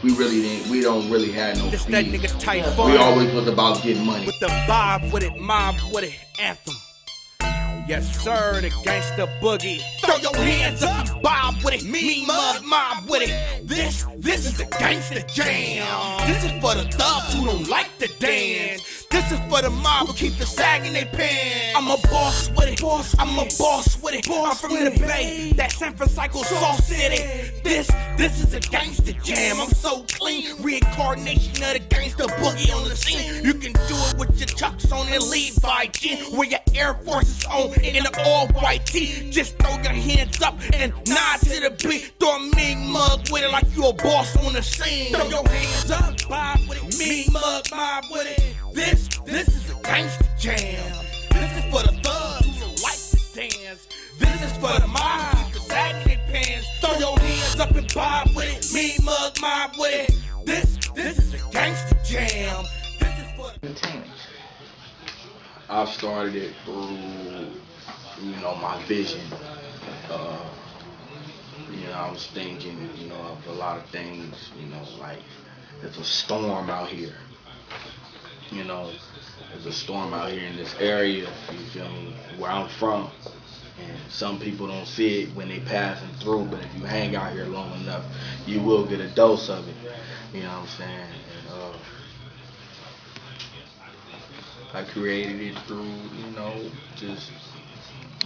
we don't really have no This that beef. nigga TYPHOON. We always was about getting money. With the vibe with it, mob with it, anthem. Yes sir, the gangsta boogie. Throw your hands up, bob with it, me mug mob with it. This is the gangsta jam. This is for the thugs who don't like to dance. This is for the mob who keep the sag in their pants. I'm a boss with it, I'm a boss with it. I'm from the Bay, that San Francisco Salt City. This is a gangsta jam. I'm so clean, reincarnation of the gangsta boogie on the scene. You can do it with your chucks on and Levi jeans, with your Air Forces on in an all-white tee. Just throw your hands up and nod to the beat. Throw a mean mug with it like you a boss on the scene. Throw your hands up, bob with it, mean mug mob with it. This is a gangsta jam. This is for the thugs who don't like to dance. This is for the mob who keep the sag in their pants. Throw your hands up and bob with it, mean mug mob with it. This is a gangsta jam. This is for the I've started it through, my vision. I was thinking, of a lot of things, like there's a storm out here. There's a storm out here in this area, you feel me, where I'm from. And some people don't see it when they passing through, but if you hang out here long enough, you will get a dose of it. You know what I'm saying? And, I created it through, just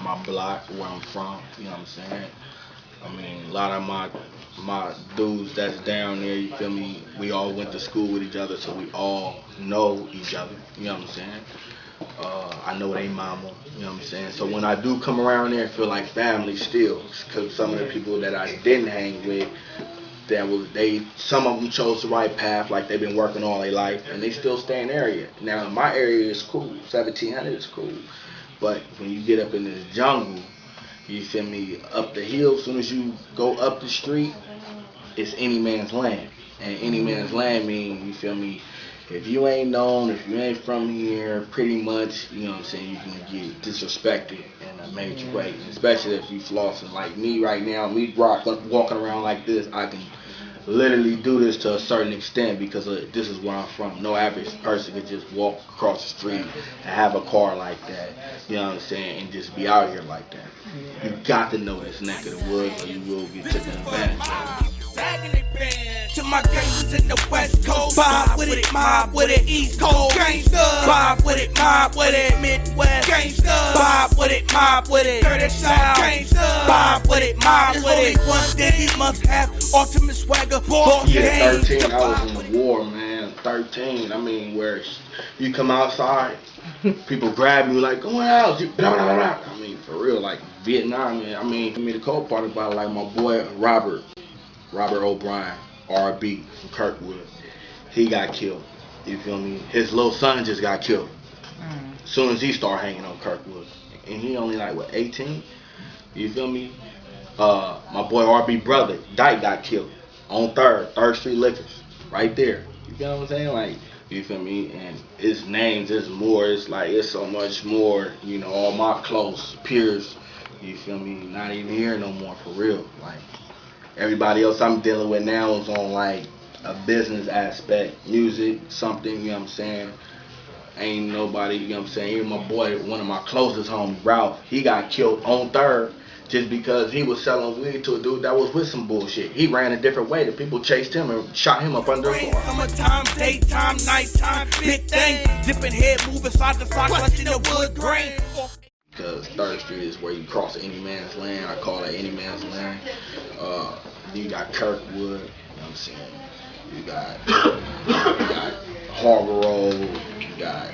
my block, where I'm from, you know what I'm saying? I mean, a lot of my dudes that's down there, you feel me, we all went to school with each other, so we all know each other, you know what I'm saying? I know they mama, you know what I'm saying? So when I do come around there, I feel like family still, because some of the people that I didn't hang with, some of them chose the right path, like they've been working all their life, and they still stay in the area. Now, my area is cool, 1700 is cool, but when you get up in this jungle, you feel me, up the hill, as soon as you go up the street, it's any man's land. And any man's land means, you feel me, if you ain't known, if you ain't from here, pretty much, you know what I'm saying, you can get disrespected in a major way. Especially if you flossing like me right now, me walking around like this, I can literally do this to a certain extent because this is where I'm from. No average person could just walk across the street and have a car like that, you know what I'm saying, and just be out here like that. You got to know this neck of the woods or you will get taken advantage of. To my gangsters in the West Coast, bob with it, mob with it, East Coast gangsta, bob with it, mob with it, Midwest gangsta, bob with it, mob with it, dirty South gangsta, bob with it, mob with it. One thing he must have, ultimate swagger, boss yeah, 13, I was in the war, man. 13, I mean, where you come outside, people grab you like, going out, blah, blah, blah. I mean, for real, like Vietnam, man. I mean, the cold part about it, like my boy Robert O'Brien, RB from Kirkwood, he got killed. You feel me? His little son just got killed. As soon as he started hanging on Kirkwood, and he only like 18. You feel me? My boy RB brother Dyke got killed on Third Street Liquors, right there. You feel what I'm saying? Like, you feel me? And his names is more. It's like it's so much more. All my close peers. You feel me? Not even here no more for real. Like. Everybody else I'm dealing with now is on like a business aspect, music, something, you know what I'm saying? Ain't nobody, you know what I'm saying? Even my boy, one of my closest homies, Ralph, he got killed on Third just because he was selling weed to a dude that was with some bullshit. He ran a different way. The people chased him and shot him up under a car. Summertime, daytime, nighttime, big thing, dipping head, moving side to side, clutching the wood grain. Because Third Street is where you cross any man's land. I call it any man's land. You got Kirkwood, you know what I'm saying? You got Harbor Road, you got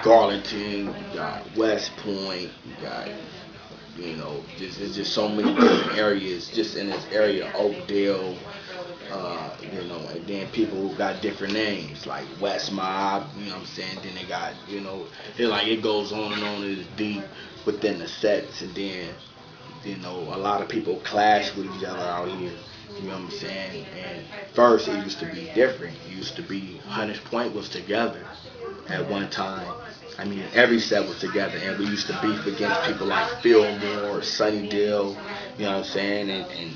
Garlington, you got West Point, you got, there's just so many different areas just in this area, Oakdale, and then people who got different names like West Mob, you know what I'm saying? Then they got, it goes on and on, it's deep within the sets, and then, a lot of people clash with each other out here, you know what I'm saying? And first it used to be different. It used to be Hunters Point was together at one time. I mean, every set was together, and we used to beef against people like Fillmore, Sunnydale, you know what I'm saying? And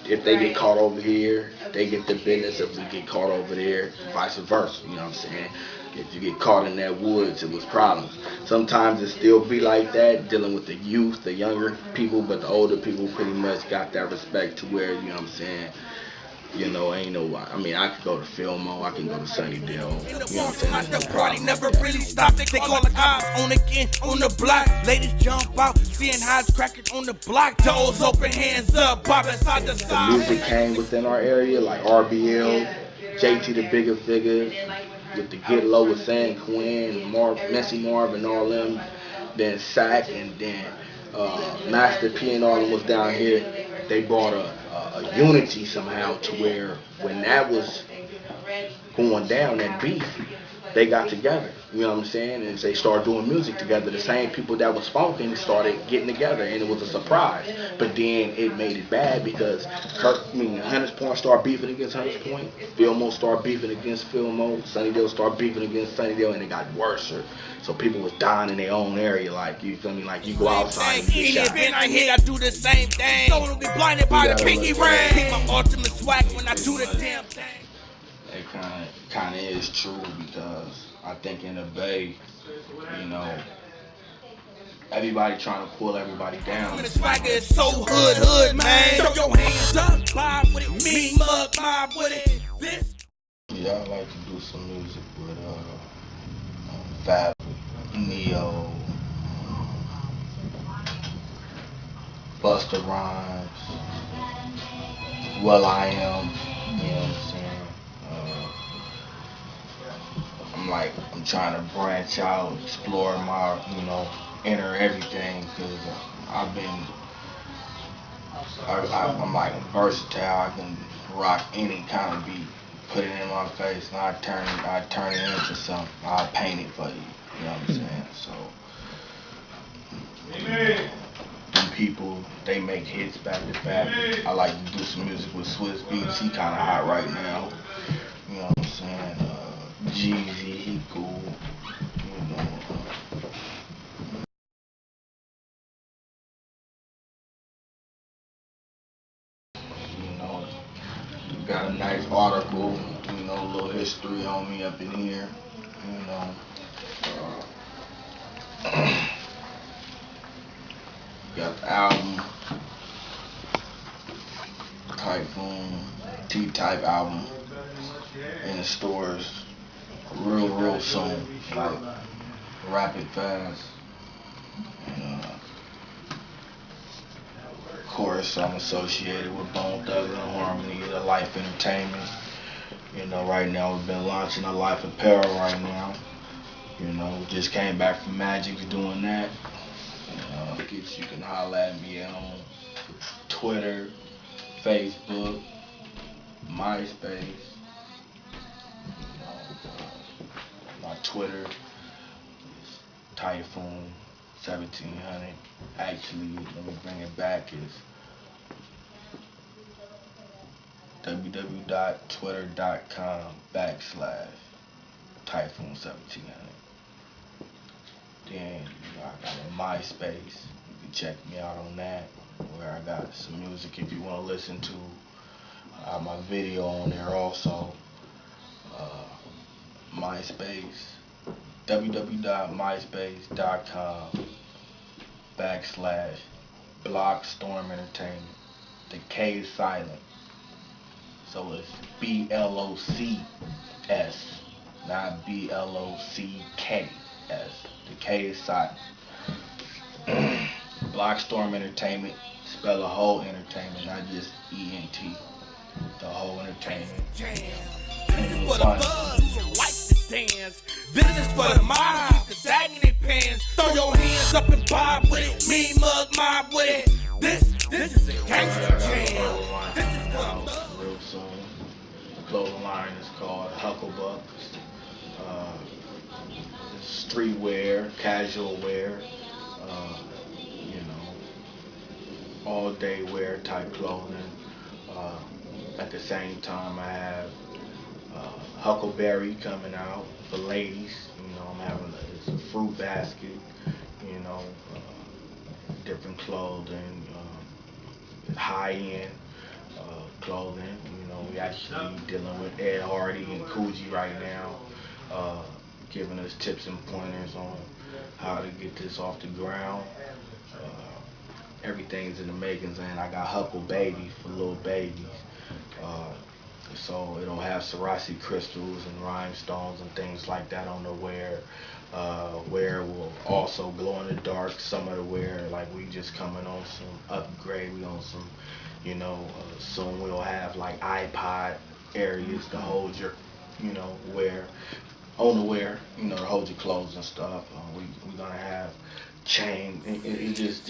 if they get caught over here, they get the business. If we get caught over there, vice versa. You know what I'm saying? If you get caught in that woods, it was problems. Sometimes it still be like that, dealing with the youth, the younger people, but the older people pretty much got that respect to where, you know what I'm saying, you know, ain't no, I mean, I could go to Fillmore, I can go to Sunnydale, you know what I'm saying, there's no problem never with that. really stop. They call the cops on again on the block. Ladies jump out, seeing highs cracking on the block. Doors open, hands up, bobbing side to The side. music came within our area, like RBL, JT the Bigger Figure, with the Get Low with San Quinn, Messy Marv and all them, then Sack, and then Master P and all them was down here. They brought a unity somehow to where when that was going down, that beef, they got together. You know what I'm saying? And they started doing music together. The same people that was funking started getting together, and it was a surprise. But then it made it bad because Hunters Point started beefing against Hunters Point, Fillmore started beefing against Fillmore, Sunnydale started beefing against Sunnydale, and it got worse. So people was dying in their own area. Like, you feel me? Like, you go outside and get shot. Any I hit, I do the same thing. Don't be blinded by the pinky ring. Keep my ultimate swag when I do the damn thing. It kind of is true because I think in the Bay, you know, everybody trying to pull everybody down. The swagger is so hood, man. Throw your hands up, vibe with it, mean mug, mob with it. This. Yeah, I like to do some music with Fab, Neo, Busta Rhymes, Well I Am, you know what I'm saying? I'm trying to branch out, explore my, you know, inner everything, because I'm like versatile. I can rock any kind of beat, put it in my face, and I turn it into something. I paint it for you. You know what I'm saying? So, them people, they make hits back to back. I like to do some music with Swiss Beats. He kind of hot right now. You know what I'm saying? Jeezy, he cool. You know. You know, got a nice article. You know, a little history on me up in here. You know. Got the album, TYPHOON, T-Type album in the stores real soon, like rapid fast. And, of course, I'm associated with Bone Thugs and Harmony, the Life Entertainment. You know, right now we've been launching a Life Apparel right now. You know, just came back from Magic doing that. You can holler at me on Twitter, Facebook, MySpace. My Twitter is TYPHOON 1700. Actually, let me bring it back. Is www.twitter.com/TYPHOON 1700. Then I got a MySpace. You can check me out on that, where I got some music if you want to listen to. I have my video on there also. MySpace, www.myspace.com/BLOC Storm Entertainment. The K is silent, so it's BLOCS, not BLOCKS. The K is silent. BLOC Storm Entertainment, spell the whole entertainment, not just ENT. The whole entertainment. This is for the thugs who like to dance. This is for the mob, the sagging their pants. Throw your hands up and bob with it. Mean mug mob with it. This is a gangster jam. This is for the thugs. Real soon. The clothing line is called Hucklebuck. Streetwear, casual wear, you know, all day wear type clothing. At the same time, I have Huckleberry coming out for ladies. You know, I'm having it's a fruit basket. You know, different clothing, high end. clothing. You know, we actually dealing with Ed Hardy and Coogee right now, giving us tips and pointers on how to get this off the ground. Everything's in the makings, and I got Huckle Baby for little babies. Uh, so it'll have Swarovski crystals and rhinestones and things like that on the wear. Wear will also glow in the dark. Some of the wear, like we just coming on some upgrade. We on some, soon we'll have like iPod areas to hold your, wear on the wear, to hold your clothes and stuff. We're gonna have chain. It just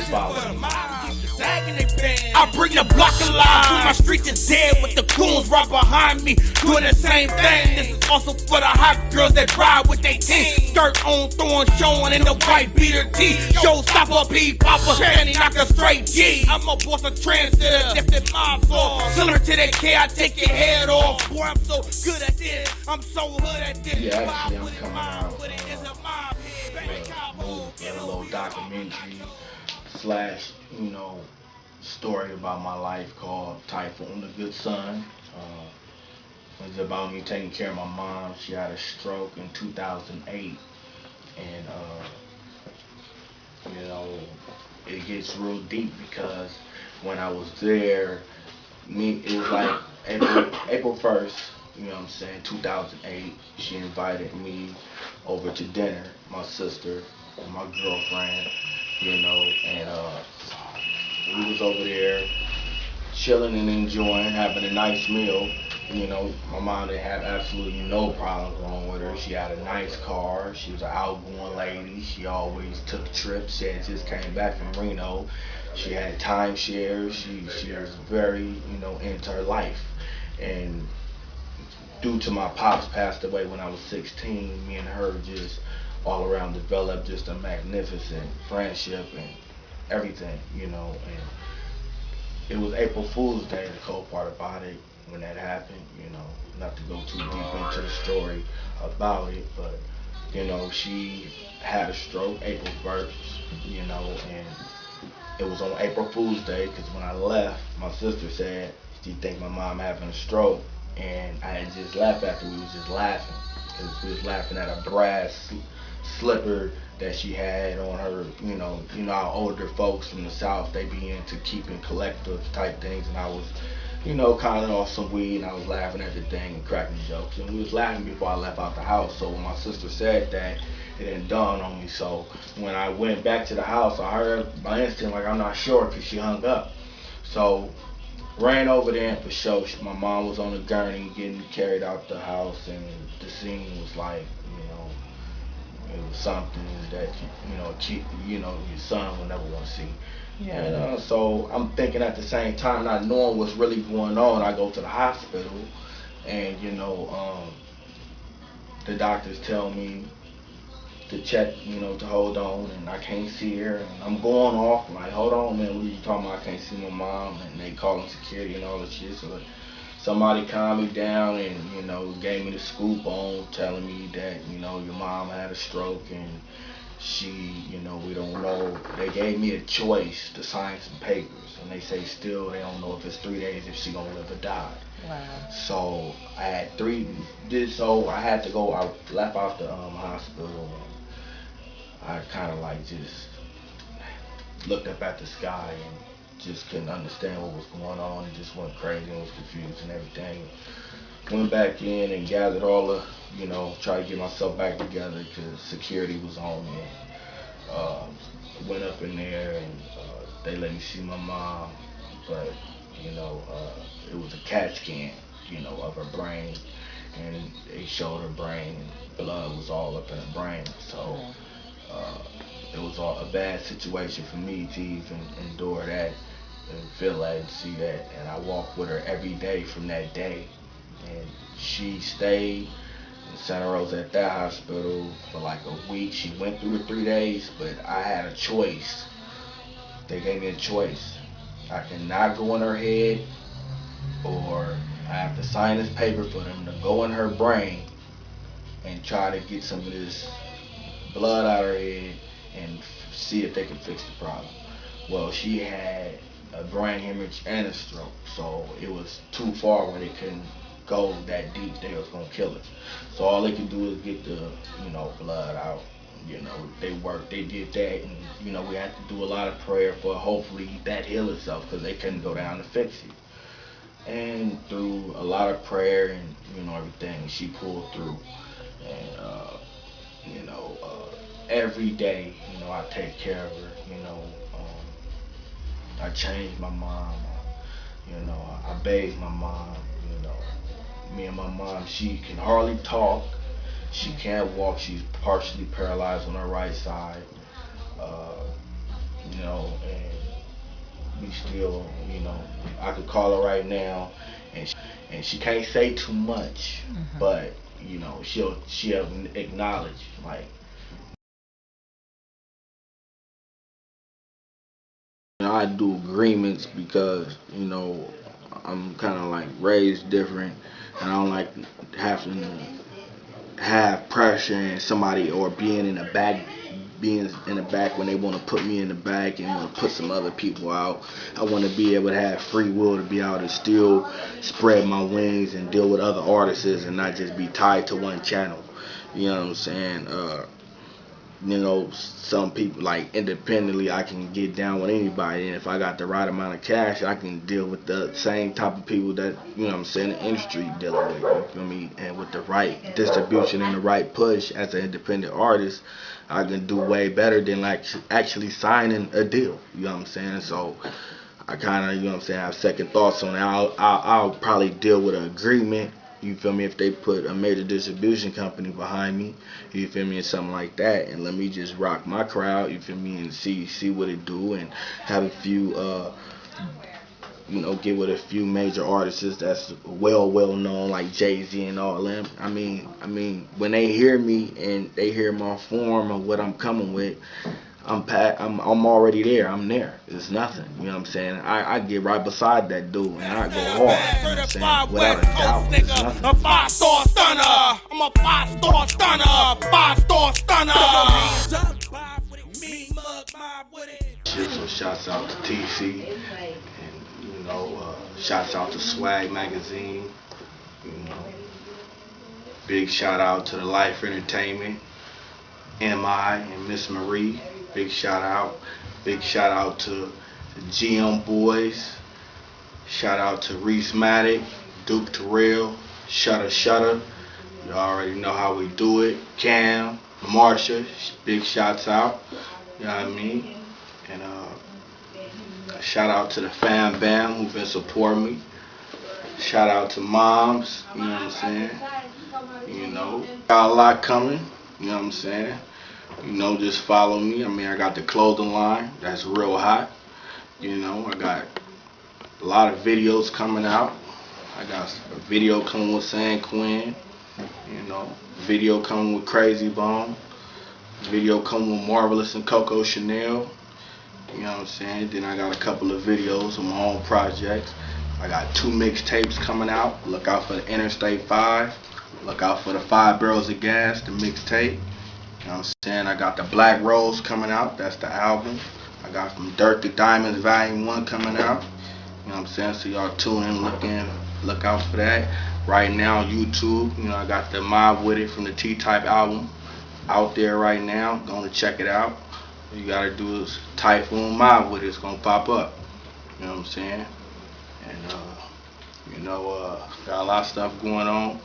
follow me. I bring the block alive. My streets is dead with the goons right behind me, doing the same thing. This is also for the hot girls that ride with they team. Skirt on, throwing, showing in the white beater tee. Showstopper, P-popper, panty knocker, straight G. I'm a boss of transitor, lifted my soul. Similar to that K, I take your head off. Boy, I'm so good at this. I'm so hood at this. Yeah, actually, I'm coming out with a little documentary slash, story about my life called Typhoon, the Good Son. It's about me taking care of my mom. She had a stroke in 2008, and it gets real deep because when I was there, it was like April 1st, 2008. She invited me over to dinner, my sister and my girlfriend, and we was over there chilling and enjoying, having a nice meal. My mom didn't have absolutely no problems wrong with her. She had a nice car. She was an outgoing lady. She always took trips. She had just came back from Reno. She had timeshares. She was very, into her life. And due to my pops passed away when I was 16, me and her just all around developed just a magnificent friendship and everything, and it was April Fool's Day, the cold part about it, when that happened, not to go too deep into the story about it, but, she had a stroke April 1st, and it was on April Fool's Day, because when I left, my sister said, "Do you think my mom having a stroke?" And I had just laughed after we was just laughing, because we was laughing at a brass slipper that she had on her, our older folks from the South, they be into keeping collective type things, and I was, kind of off some weed, and I was laughing at the thing and cracking jokes, and we was laughing before I left out the house. So when my sister said that, it didn't dawn on me. So when I went back to the house, I heard by instinct, like, I'm not sure, because she hung up. So ran over there, and for sure, my mom was on the gurney getting carried out the house, and the scene was like, it was something that your son will never want to see. Yeah. And so I'm thinking at the same time, not knowing what's really going on, I go to the hospital, and the doctors tell me to check, to hold on, and I can't see her, and I'm going off like, hold on, man, what are you talking about? I can't see my mom, and they calling security and all that shit. So somebody calmed me down and, gave me the scoop on telling me that, your mom had a stroke and she, we don't know. They gave me a choice to sign some papers, and they say still they don't know if it's 3 days if she gonna live or die. Wow. So I had I had to go. I left out the hospital. I kind of like just looked up at the sky and just couldn't understand what was going on, and just went crazy and was confused and everything. Went back in and gathered all the, tried to get myself back together because security was on me. Went up in there and they let me see my mom, but it was a CAT scan, of her brain, and they showed her brain and blood was all up in her brain. So it was a bad situation for me to even endure that and feel that and see that. And I walked with her every day from that day, and she stayed in Santa Rosa at that hospital for like a week. She went through the 3 days, but I had a choice. They gave me a choice. I cannot go in her head, or I have to sign this paper for them to go in her brain and try to get some of this blood out of her head and see if they can fix the problem. Well, she had a brain hemorrhage and a stroke. So it was too far when they couldn't go that deep. They was gonna kill her. So all they could do is get the, blood out. They did that, and we had to do a lot of prayer for hopefully that heal itself, because they couldn't go down to fix it. And through a lot of prayer and everything, she pulled through. And every day, I take care of her. I changed my mom. I bathed my mom. Me and my mom, she can hardly talk. She can't walk. She's partially paralyzed on her right side. And we still, I could call her right now, and she can't say too much, but she'll acknowledge, like. I do agreements because I'm kind of like raised different, and I don't like having to have pressure and somebody, or being in the back when they want to put me in the back and want to put some other people out. I want to be able to have free will to be able to still spread my wings and deal with other artists and not just be tied to one channel. You know what I'm saying? Some people, like, independently, I can get down with anybody, and if I got the right amount of cash, I can deal with the same type of people that, the industry dealing with, you feel me? And with the right distribution and the right push as an independent artist, I can do way better than like actually signing a deal, you know what I'm saying? So I kind of, have second thoughts on it. I'll probably deal with an agreement, you feel me, if they put a major distribution company behind me, you feel me, and something like that, and let me just rock my crowd, you feel me, and see what it do, and have a few, get with a few major artists that's well known, like Jay-Z and all them. I mean, when they hear me and they hear my form of what I'm coming with, I'm already there. I'm there. It's nothing. You know what I'm saying? I get right beside that dude and I go hard. You know what I'm saying? Without a doubt. It's nothing. A 5-star stunner. I'm a 5-star stunner. 5-star stunner. So shouts out to TC, and shouts out to Swag Magazine. Big shout out to the Life Entertainment, MI and Miss Marie. Big shout out. Big shout out to the GM Boys. Shout out to Reese Maddock, Duke Terrell, Shutter. You already know how we do it. Cam, Marsha, big shouts out. You know what I mean? And shout out to the fam bam who've been supporting me. Shout out to moms, you know what I'm saying? Got a lot coming, you know what I'm saying? Just follow me. I got the clothing line that's real hot. I got a lot of videos coming out. I got a video coming with San Quinn, video coming with Crazy Bone, video coming with Marvelous and Coco Chanel. You know what I'm saying? Then I got a couple of videos on my own projects. I got 2 mixtapes coming out. Look out for the Interstate 5. Look out for the 5 Barrels of Gas, the mixtape. You know what I'm saying? I got the Black Rose coming out. That's the album. I got From Dirt to Diamonds Volume 1 coming out. You know what I'm saying? So y'all tune in, look out for that. Right now, YouTube, I got the Mob With It from the T-Type album out there right now. Gonna check it out. All you gotta do is TYPHOON Mob With It. It's gonna pop up. You know what I'm saying? And got a lot of stuff going on.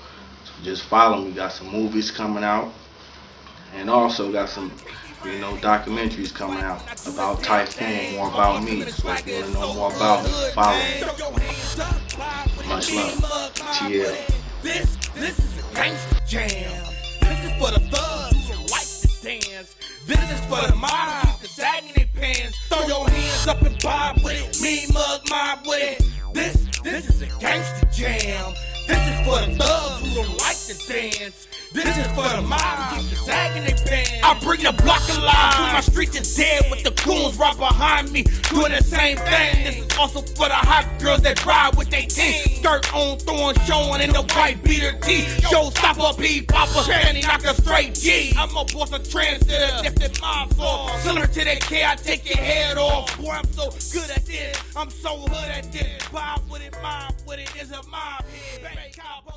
So just follow me. Got some movies coming out, and also got some, documentaries coming out about TYPHOON, more about me. So if you wanna know more about me, follow me. Much love. TL. This is a gangsta jam. This is for the thugs who like to dance. This is for the mob that's sagging their pants. Throw your hands up and bob with it. Me mug mob with it. This is a gangsta jam. This is for the thugs who don't like to dance. This is for the mob. Keep the sagging they pants. I bring the block alive. When my streets is dead with the goons right behind me, doing the same thing. This is also for the hot girls that ride with they team. Skirt on, throwing, showing in the white beater tee. Showstopper, P-popper, penny knocker, straight G. I'm a boss of transitor, lifted my floor. Similar to that K, I take your head off. Boy, I'm so good at this. I'm so hood at this. Bob with it, mob with it. It's a mob here. Baby, cowboy.